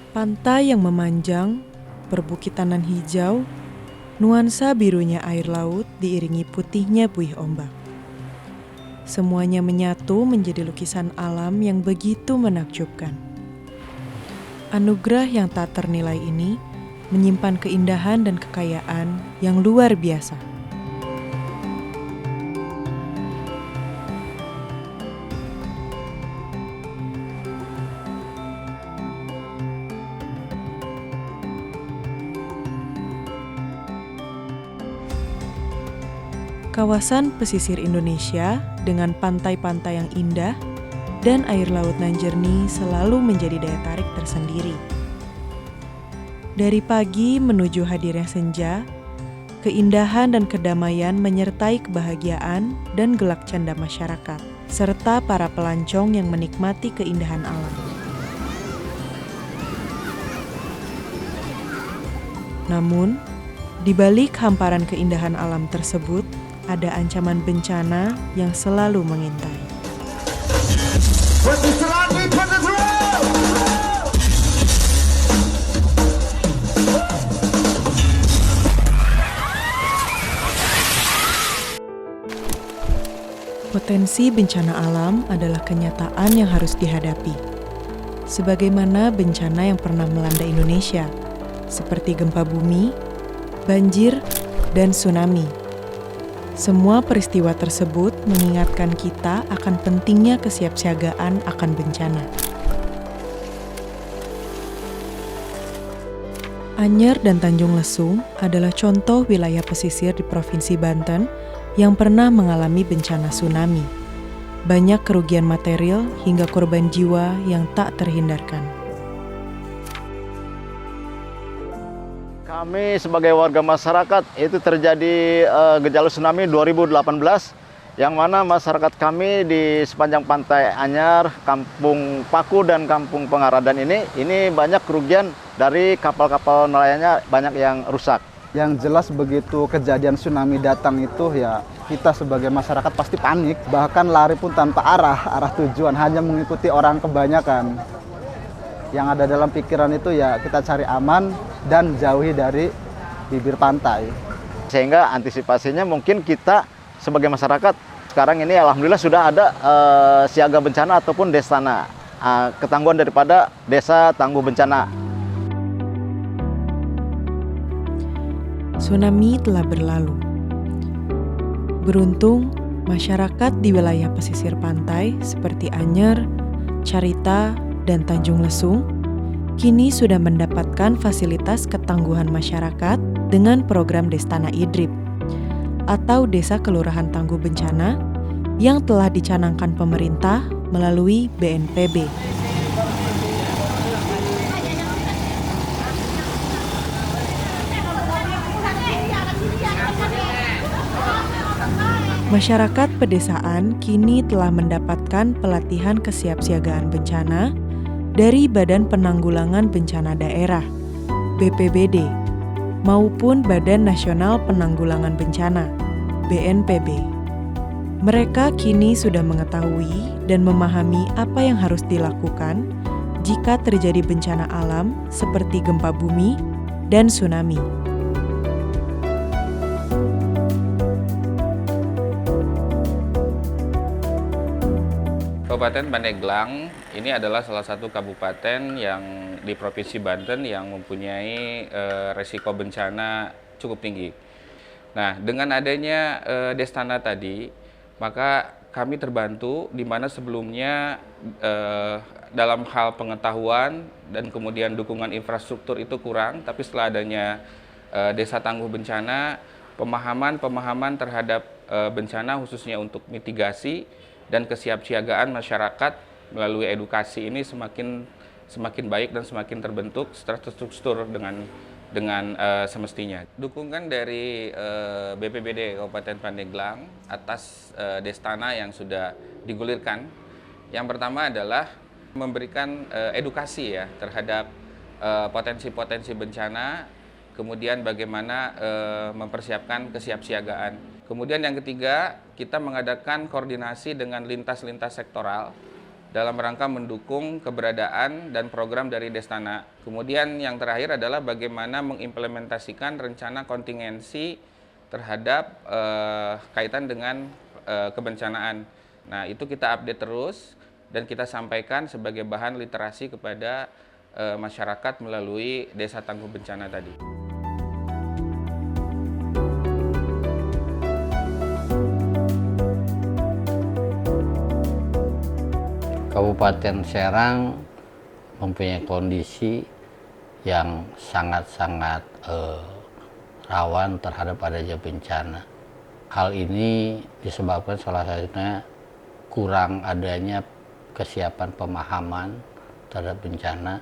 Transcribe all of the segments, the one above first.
Pantai yang memanjang, perbukitanan hijau, nuansa birunya air laut diiringi putihnya buih ombak. Semuanya menyatu menjadi lukisan alam yang begitu menakjubkan. Anugerah yang tak ternilai ini menyimpan keindahan dan kekayaan yang luar biasa. Kawasan pesisir Indonesia dengan pantai-pantai yang indah dan air laut nan jernih selalu menjadi daya tarik tersendiri. Dari pagi menuju hadirnya senja, keindahan dan kedamaian menyertai kebahagiaan dan gelak canda masyarakat, serta para pelancong yang menikmati keindahan alam. Namun, di balik hamparan keindahan alam tersebut, ada ancaman bencana yang selalu mengintai. Potensi bencana alam adalah kenyataan yang harus dihadapi. Sebagaimana bencana yang pernah melanda Indonesia, seperti gempa bumi, banjir, dan tsunami. Semua peristiwa tersebut mengingatkan kita akan pentingnya kesiapsiagaan akan bencana. Anyer dan Tanjung Lesung adalah contoh wilayah pesisir di Provinsi Banten yang pernah mengalami bencana tsunami. Banyak kerugian material hingga korban jiwa yang tak terhindarkan. Kami sebagai warga masyarakat itu terjadi gejala tsunami 2018 yang mana masyarakat kami di sepanjang pantai Anyar, Kampung Paku dan Kampung Pengaradan ini banyak kerugian dari kapal-kapal nelayannya banyak yang rusak. Yang jelas begitu kejadian tsunami datang itu ya kita sebagai masyarakat pasti panik, bahkan lari pun tanpa arah tujuan, hanya mengikuti orang kebanyakan. Yang ada dalam pikiran itu ya kita cari aman dan jauhi dari bibir pantai. Sehingga antisipasinya mungkin kita sebagai masyarakat sekarang ini alhamdulillah sudah ada siaga bencana ataupun Destana, ketangguhan daripada Desa Tangguh Bencana. Tsunami telah berlalu. Beruntung, masyarakat di wilayah pesisir pantai seperti Anyer, Carita, dan Tanjung Lesung kini sudah mendapatkan fasilitas ketangguhan masyarakat dengan program Destana Idrip atau Desa Kelurahan Tangguh Bencana yang telah dicanangkan pemerintah melalui BNPB. Masyarakat pedesaan kini telah mendapatkan pelatihan kesiapsiagaan bencana dari Badan Penanggulangan Bencana Daerah (BPBD) maupun Badan Nasional Penanggulangan Bencana (BNPB). Mereka kini sudah mengetahui dan memahami apa yang harus dilakukan jika terjadi bencana alam seperti gempa bumi dan tsunami. Kabupaten Pandeglang ini adalah salah satu kabupaten yang di Provinsi Banten yang mempunyai resiko bencana cukup tinggi. Nah, dengan adanya Destana tadi, maka kami terbantu di mana sebelumnya dalam hal pengetahuan dan kemudian dukungan infrastruktur itu kurang, tapi setelah adanya Desa Tangguh Bencana, pemahaman terhadap bencana khususnya untuk mitigasi dan kesiapsiagaan masyarakat melalui edukasi ini semakin baik dan semakin terbentuk terstruktur dengan semestinya. Dukungan dari BPBD Kabupaten Pandeglang atas Destana yang sudah digulirkan, yang pertama adalah memberikan edukasi ya terhadap potensi-potensi bencana, kemudian bagaimana mempersiapkan kesiapsiagaan. Kemudian yang ketiga, kita mengadakan koordinasi dengan lintas-lintas sektoral dalam rangka mendukung keberadaan dan program dari Destana. Kemudian yang terakhir adalah bagaimana mengimplementasikan rencana kontingensi terhadap kaitan dengan kebencanaan. Nah, itu kita update terus dan kita sampaikan sebagai bahan literasi kepada masyarakat melalui Desa Tangguh Bencana tadi. Kabupaten Serang mempunyai kondisi yang sangat-sangat rawan terhadap adanya bencana. Hal ini disebabkan salah satunya kurang adanya kesiapan pemahaman terhadap bencana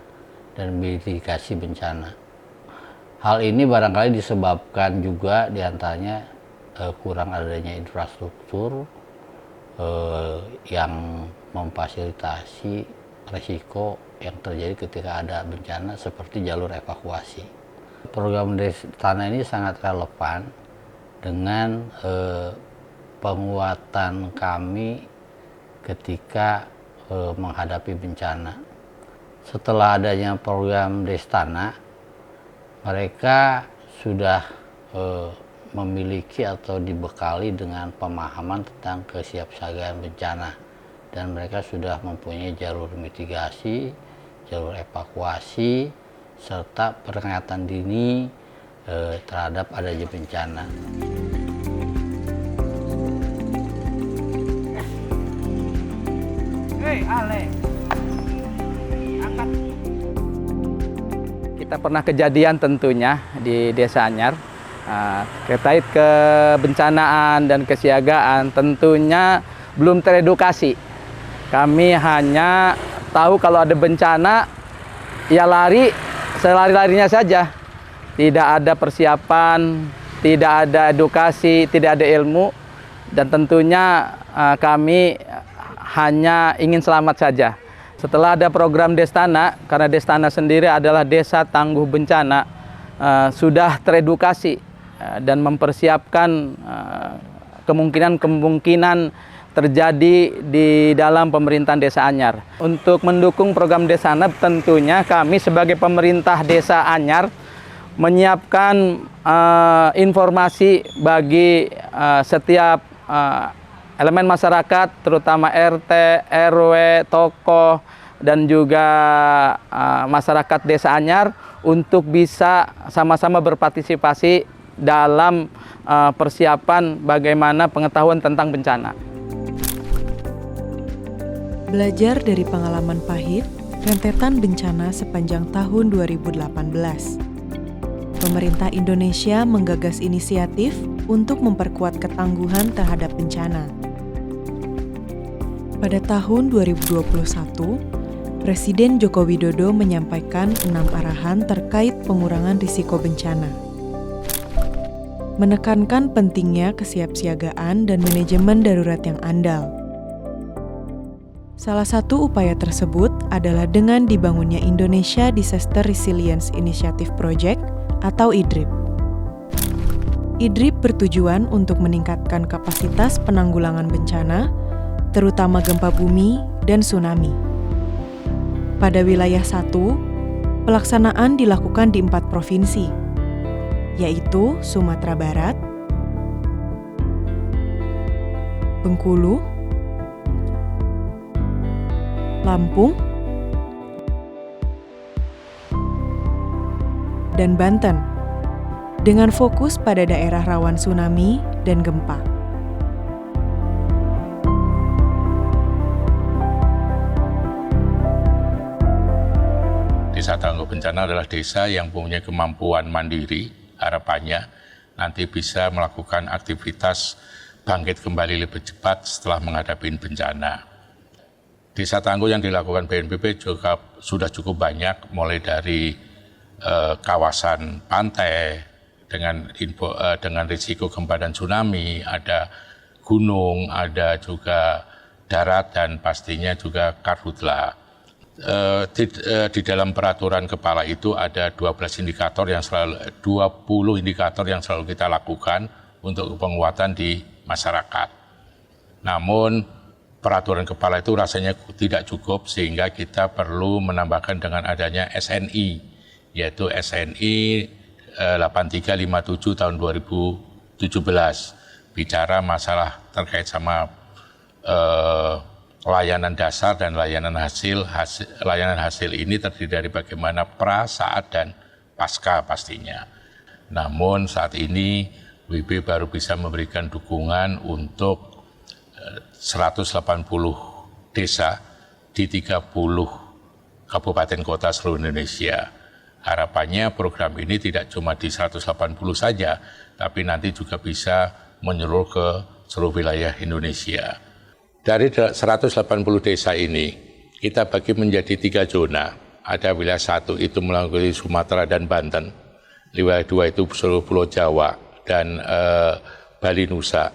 dan mitigasi bencana. Hal ini barangkali disebabkan juga diantaranya kurang adanya infrastruktur yang memfasilitasi risiko yang terjadi ketika ada bencana seperti jalur evakuasi. Program Destana ini sangat relevan dengan penguatan kami ketika menghadapi bencana. Setelah adanya program Destana, mereka sudah memiliki atau dibekali dengan pemahaman tentang kesiapsiagaan bencana. Dan mereka sudah mempunyai jalur mitigasi, jalur evakuasi, serta peringatan dini terhadap adanya bencana. Hei, Ale. Angkat. Kita pernah kejadian tentunya di Desa Anyar terkait kebencanaan dan kesiagaan tentunya belum teredukasi. Kami hanya tahu kalau ada bencana, ya lari, selari-larinya saja. Tidak ada persiapan, tidak ada edukasi, tidak ada ilmu. Dan tentunya kami hanya ingin selamat saja. Setelah ada program Destana, karena Destana sendiri adalah Desa Tangguh Bencana, sudah teredukasi dan mempersiapkan kemungkinan-kemungkinan terjadi di dalam pemerintahan Desa Anyar. Untuk mendukung program Destana, tentunya kami sebagai pemerintah Desa Anyar menyiapkan informasi bagi setiap elemen masyarakat, terutama RT, RW, tokoh, dan juga masyarakat Desa Anyar untuk bisa sama-sama berpartisipasi dalam persiapan bagaimana pengetahuan tentang bencana. Belajar dari pengalaman pahit, rentetan bencana sepanjang tahun 2018. Pemerintah Indonesia menggagas inisiatif untuk memperkuat ketangguhan terhadap bencana. Pada tahun 2021, Presiden Joko Widodo menyampaikan 6 arahan terkait pengurangan risiko bencana. Menekankan pentingnya kesiapsiagaan dan manajemen darurat yang andal. Salah satu upaya tersebut adalah dengan dibangunnya Indonesia Disaster Resilience Initiative Project atau IDRIP. IDRIP bertujuan untuk meningkatkan kapasitas penanggulangan bencana, terutama gempa bumi dan tsunami. Pada wilayah 1, pelaksanaan dilakukan di 4 provinsi, yaitu Sumatera Barat, Bengkulu, Lampung, dan Banten, dengan fokus pada daerah rawan tsunami dan gempa. Desa Tangguh Bencana adalah desa yang punya kemampuan mandiri, harapannya nanti bisa melakukan aktivitas bangkit kembali lebih cepat setelah menghadapi bencana. Desa tangguh yang dilakukan BNPB juga sudah cukup banyak, mulai dari kawasan pantai dengan risiko gempa dan tsunami, ada gunung, ada juga darat, dan pastinya juga karhutla. Di dalam peraturan kepala itu ada 20 indikator yang selalu kita lakukan untuk penguatan di masyarakat. Namun peraturan kepala itu rasanya tidak cukup, sehingga kita perlu menambahkan dengan adanya SNI, yaitu SNI 8357 tahun 2017, bicara masalah terkait sama layanan dasar dan layanan hasil. Layanan hasil ini terdiri dari bagaimana pra, saat, dan pasca pastinya. Namun saat ini WIB baru bisa memberikan dukungan untuk 180 desa di 30 kabupaten kota seluruh Indonesia. Harapannya program ini tidak cuma di 180 saja, tapi nanti juga bisa menyeluruh ke seluruh wilayah Indonesia. Dari 180 desa ini, kita bagi menjadi 3 zona. Ada wilayah 1 itu melalui Sumatera dan Banten, wilayah 2 itu seluruh Pulau Jawa dan Bali Nusa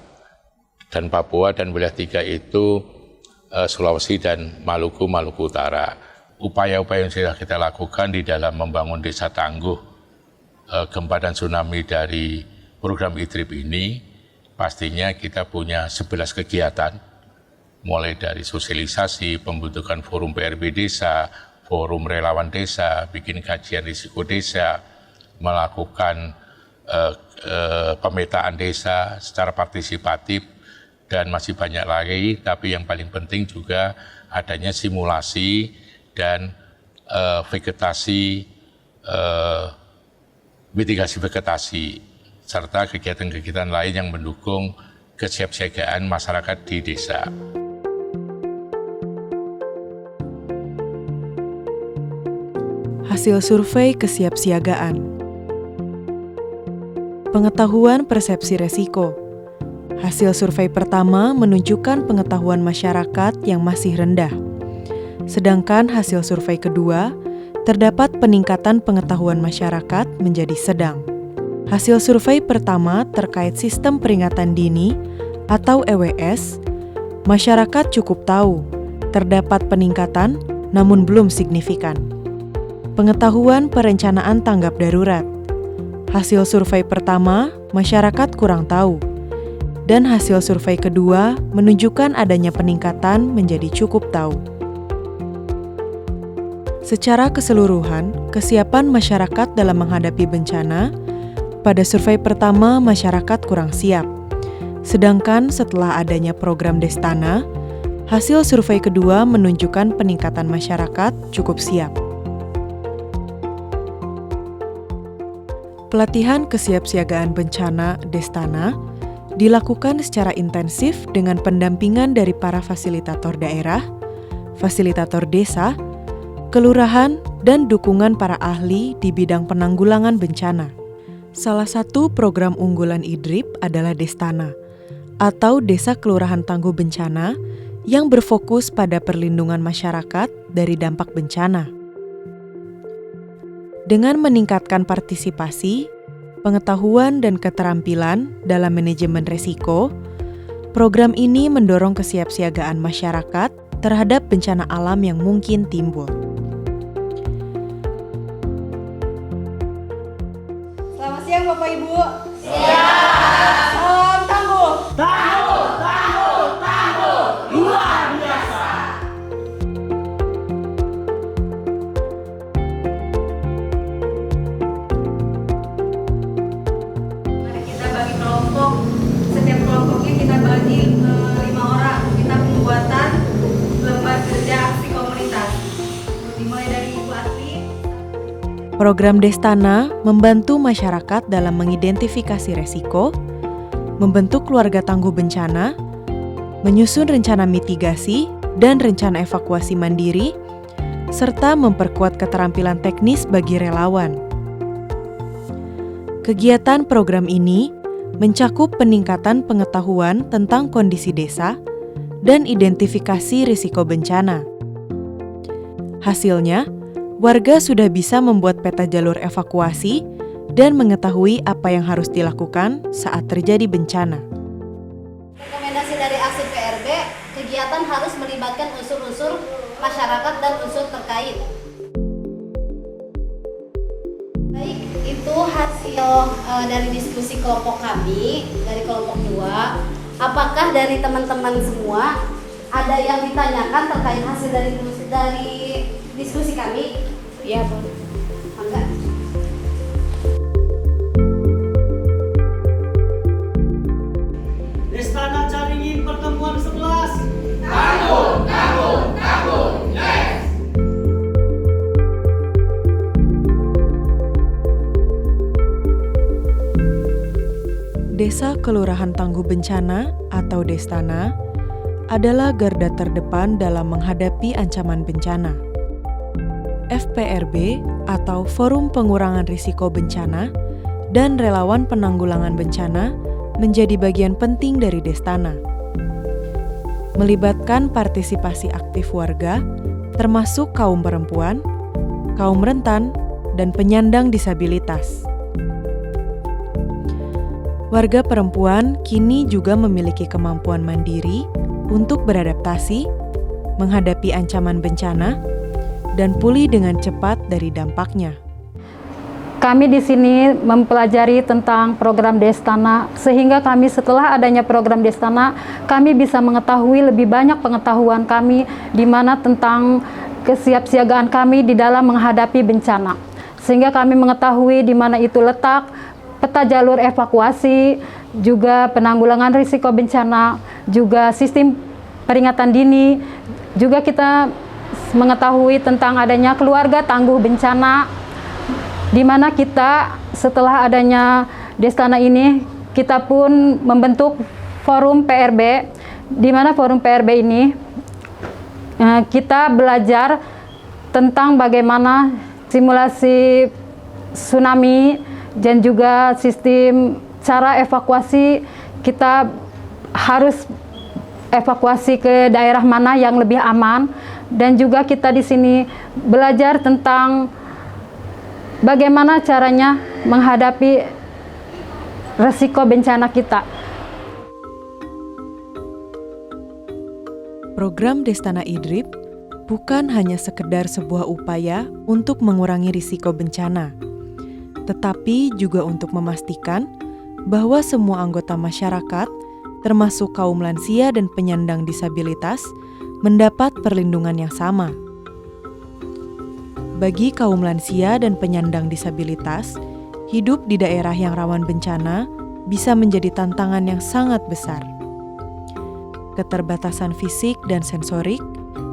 dan Papua, dan wilayah 3 itu Sulawesi dan Maluku Utara. Upaya-upaya yang sudah kita lakukan di dalam membangun desa tangguh gempa dan tsunami dari program ITRIP ini, pastinya kita punya 11 kegiatan, mulai dari sosialisasi, pembentukan forum PRB desa, forum relawan desa, bikin kajian risiko desa, melakukan pemetaan desa secara partisipatif, dan masih banyak lagi. Tapi yang paling penting juga adanya simulasi dan vegetasi, mitigasi vegetasi, serta kegiatan-kegiatan lain yang mendukung kesiapsiagaan masyarakat di desa. Hasil survei kesiapsiagaan. Pengetahuan persepsi resiko. Hasil survei pertama menunjukkan pengetahuan masyarakat yang masih rendah. Sedangkan hasil survei kedua, terdapat peningkatan pengetahuan masyarakat menjadi sedang. Hasil survei pertama terkait sistem peringatan dini atau EWS, masyarakat cukup tahu terdapat peningkatan namun belum signifikan. Pengetahuan perencanaan tanggap darurat. Hasil survei pertama, masyarakat kurang tahu. Dan hasil survei kedua menunjukkan adanya peningkatan menjadi cukup tahu. Secara keseluruhan, kesiapan masyarakat dalam menghadapi bencana, pada survei pertama masyarakat kurang siap. Sedangkan setelah adanya program Destana, hasil survei kedua menunjukkan peningkatan masyarakat cukup siap. Pelatihan kesiapsiagaan bencana Destana dilakukan secara intensif dengan pendampingan dari para fasilitator daerah, fasilitator desa, kelurahan, dan dukungan para ahli di bidang penanggulangan bencana. Salah satu program unggulan IDRIP adalah Destana, atau Desa Kelurahan Tangguh Bencana, yang berfokus pada perlindungan masyarakat dari dampak bencana. Dengan meningkatkan partisipasi, pengetahuan dan keterampilan dalam manajemen risiko, program ini mendorong kesiapsiagaan masyarakat terhadap bencana alam yang mungkin timbul. Selamat siang Bapak Ibu. Siang. Salam tangguh. Tangguh, tangguh, tangguh. Luar biasa. Mari kita bagi kelompok. Setiap kelompoknya kita bagi 5 orang. Kita pembuatan lembar kerja aksi komunitas. Dimulai dari Ibu Asli. Program Destana membantu masyarakat dalam mengidentifikasi resiko, membentuk keluarga tangguh bencana, menyusun rencana mitigasi dan rencana evakuasi mandiri, serta memperkuat keterampilan teknis bagi relawan. Kegiatan program ini mencakup peningkatan pengetahuan tentang kondisi desa dan identifikasi risiko bencana. Hasilnya, warga sudah bisa membuat peta jalur evakuasi dan mengetahui apa yang harus dilakukan saat terjadi bencana. Rekomendasi dari aksi PRB, kegiatan harus melibatkan unsur-unsur masyarakat dan unsur terkait. Baik, itu hasil dari diskusi kelompok kami, dari kelompok 2. Apakah dari teman-teman semua ada yang ditanyakan terkait hasil dari diskusi kami? Iya, Bu. Enggak. Destana Caringin pertemuan 11. Yes. Desa Kelurahan Tangguh Bencana atau Destana adalah garda terdepan dalam menghadapi ancaman bencana. FPRB atau Forum Pengurangan Risiko Bencana dan Relawan Penanggulangan Bencana menjadi bagian penting dari Destana. Melibatkan partisipasi aktif warga, termasuk kaum perempuan, kaum rentan, dan penyandang disabilitas. Warga perempuan kini juga memiliki kemampuan mandiri untuk beradaptasi, menghadapi ancaman bencana, dan pulih dengan cepat dari dampaknya. Kami di sini mempelajari tentang program Destana, sehingga kami setelah adanya program Destana, kami bisa mengetahui lebih banyak pengetahuan kami di mana tentang kesiapsiagaan kami di dalam menghadapi bencana. Sehingga kami mengetahui di mana itu letak peta jalur evakuasi, juga penanggulangan risiko bencana, juga sistem peringatan dini, juga kita mengetahui tentang adanya keluarga tangguh bencana, di mana kita setelah adanya Destana ini, kita pun membentuk forum PRB, di mana forum PRB ini kita belajar tentang bagaimana simulasi tsunami dan juga sistem cara evakuasi. Kita harus evakuasi ke daerah mana yang lebih aman, dan juga kita di sini belajar tentang bagaimana caranya menghadapi risiko bencana kita. Program Destana Idrip bukan hanya sekedar sebuah upaya untuk mengurangi risiko bencana, tetapi juga untuk memastikan bahwa semua anggota masyarakat, termasuk kaum lansia dan penyandang disabilitas, mendapat perlindungan yang sama. Bagi kaum lansia dan penyandang disabilitas, hidup di daerah yang rawan bencana bisa menjadi tantangan yang sangat besar. Keterbatasan fisik dan sensorik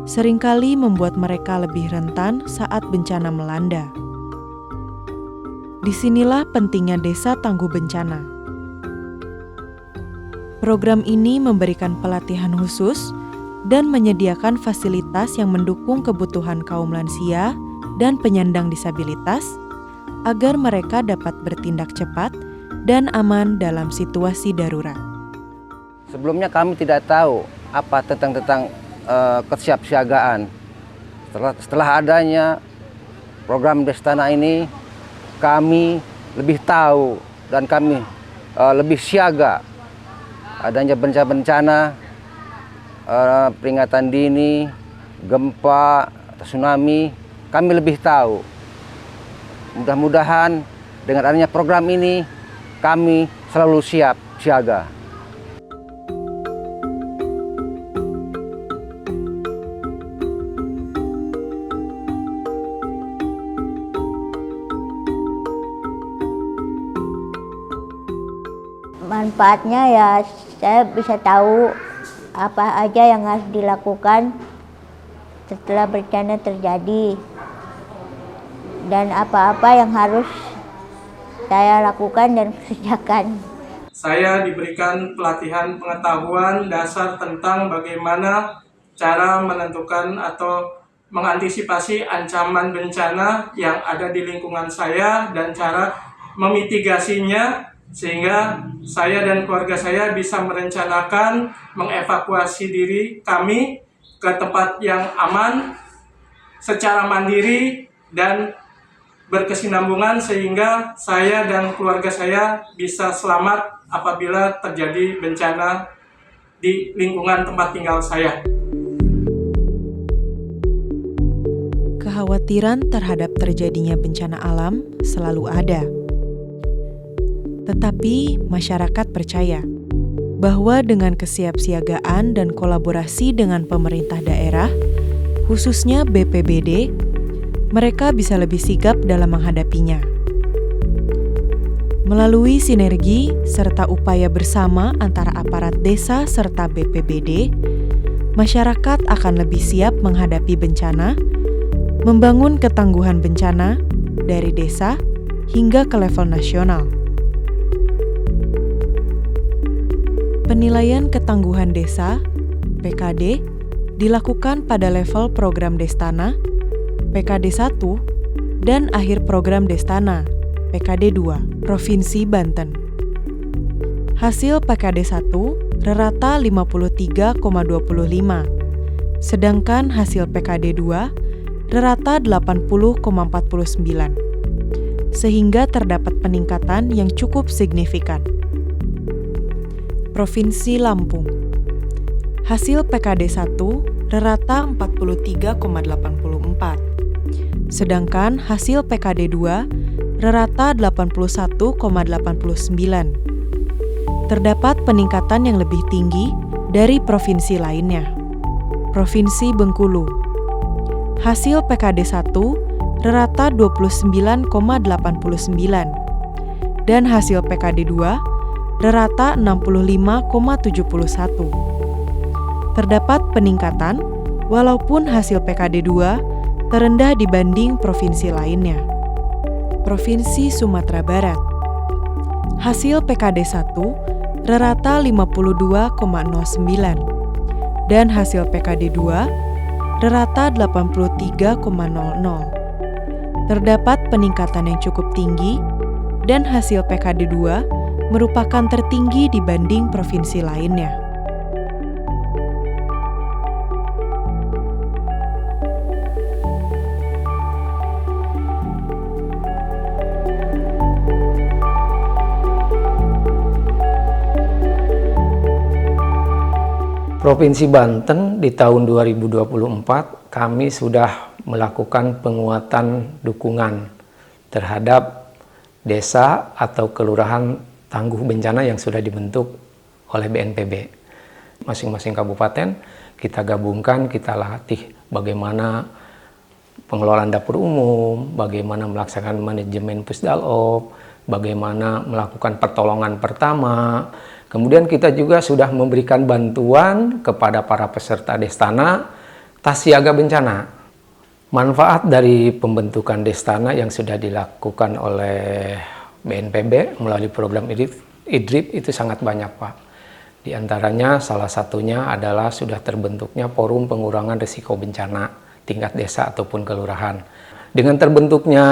seringkali membuat mereka lebih rentan saat bencana melanda. Disinilah pentingnya Desa Tangguh Bencana. Program ini memberikan pelatihan khusus dan menyediakan fasilitas yang mendukung kebutuhan kaum lansia dan penyandang disabilitas agar mereka dapat bertindak cepat dan aman dalam situasi darurat. Sebelumnya kami tidak tahu apa tentang kesiapsiagaan. Setelah adanya program Destana ini, kami lebih tahu dan kami lebih siaga. Adanya bencana-bencana, peringatan dini, gempa, tsunami, kami lebih tahu. Mudah-mudahan dengan adanya program ini, kami selalu siap siaga. Manfaatnya ya saya bisa tahu apa aja yang harus dilakukan setelah bencana terjadi dan apa-apa yang harus saya lakukan dan kerjakan. Saya diberikan pelatihan pengetahuan dasar tentang bagaimana cara menentukan atau mengantisipasi ancaman bencana yang ada di lingkungan saya dan cara memitigasinya, sehingga saya dan keluarga saya bisa merencanakan mengevakuasi diri kami ke tempat yang aman secara mandiri dan berkesinambungan, sehingga saya dan keluarga saya bisa selamat apabila terjadi bencana di lingkungan tempat tinggal saya. Kekhawatiran terhadap terjadinya bencana alam selalu ada. Tetapi masyarakat percaya bahwa dengan kesiapsiagaan dan kolaborasi dengan pemerintah daerah, khususnya BPBD, mereka bisa lebih sigap dalam menghadapinya. Melalui sinergi serta upaya bersama antara aparat desa serta BPBD, masyarakat akan lebih siap menghadapi bencana, membangun ketangguhan bencana dari desa hingga ke level nasional. Penilaian ketangguhan desa, PKD, dilakukan pada level program Destana, PKD 1, dan akhir program Destana, PKD 2, Provinsi Banten. Hasil PKD 1 rata 53,25, sedangkan hasil PKD 2 rata 80,49, sehingga terdapat peningkatan yang cukup signifikan. Provinsi Lampung. Hasil PKD 1 rata 43,84, sedangkan hasil PKD 2 rata 81,89. Terdapat peningkatan yang lebih tinggi dari provinsi lainnya. Provinsi Bengkulu. Hasil PKD 1 rata 29,89 dan hasil PKD 2 rata 65,71. Terdapat peningkatan walaupun hasil PKD 2 terendah dibanding provinsi lainnya. Provinsi Sumatera Barat. Hasil PKD 1 rata 52,09 dan hasil PKD 2 rata 83,00. Terdapat peningkatan yang cukup tinggi dan hasil PKD 2 merupakan tertinggi dibanding provinsi lainnya. Provinsi Banten di tahun 2024 kami sudah melakukan penguatan dukungan terhadap desa atau kelurahan tangguh bencana yang sudah dibentuk oleh BNPB. Masing-masing kabupaten kita gabungkan, kita latih bagaimana pengelolaan dapur umum, bagaimana melaksanakan manajemen Pusdalop, bagaimana melakukan pertolongan pertama. Kemudian kita juga sudah memberikan bantuan kepada para peserta Destana tas siaga bencana. Manfaat dari pembentukan Destana yang sudah dilakukan oleh BNPB melalui program IDRIP itu sangat banyak, Pak. Di antaranya salah satunya adalah sudah terbentuknya Forum Pengurangan Risiko Bencana tingkat desa ataupun kelurahan. Dengan terbentuknya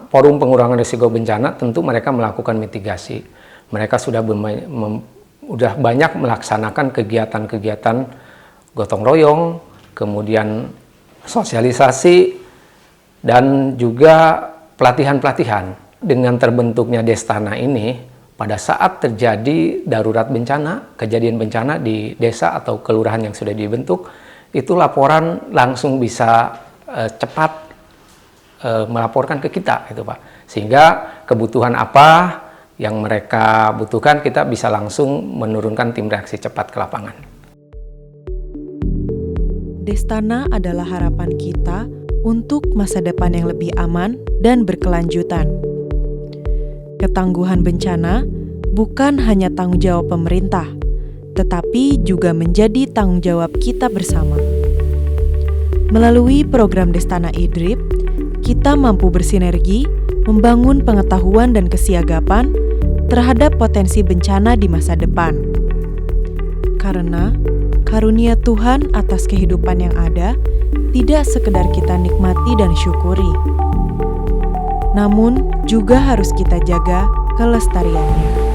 Forum Pengurangan Risiko Bencana, tentu mereka melakukan mitigasi. Mereka sudah banyak melaksanakan kegiatan-kegiatan gotong royong, kemudian sosialisasi, dan juga pelatihan-pelatihan. Dengan terbentuknya Destana ini, pada saat terjadi darurat bencana, kejadian bencana di desa atau kelurahan yang sudah dibentuk, itu laporan langsung bisa cepat melaporkan ke kita, gitu, Pak. Sehingga kebutuhan apa yang mereka butuhkan, kita bisa langsung menurunkan tim reaksi cepat ke lapangan. Destana adalah harapan kita untuk masa depan yang lebih aman dan berkelanjutan. Ketangguhan bencana bukan hanya tanggung jawab pemerintah, tetapi juga menjadi tanggung jawab kita bersama. Melalui program Destana IDRIP, kita mampu bersinergi membangun pengetahuan dan kesiagapan terhadap potensi bencana di masa depan. Karena karunia Tuhan atas kehidupan yang ada tidak sekedar kita nikmati dan syukuri, namun juga harus kita jaga kelestariannya.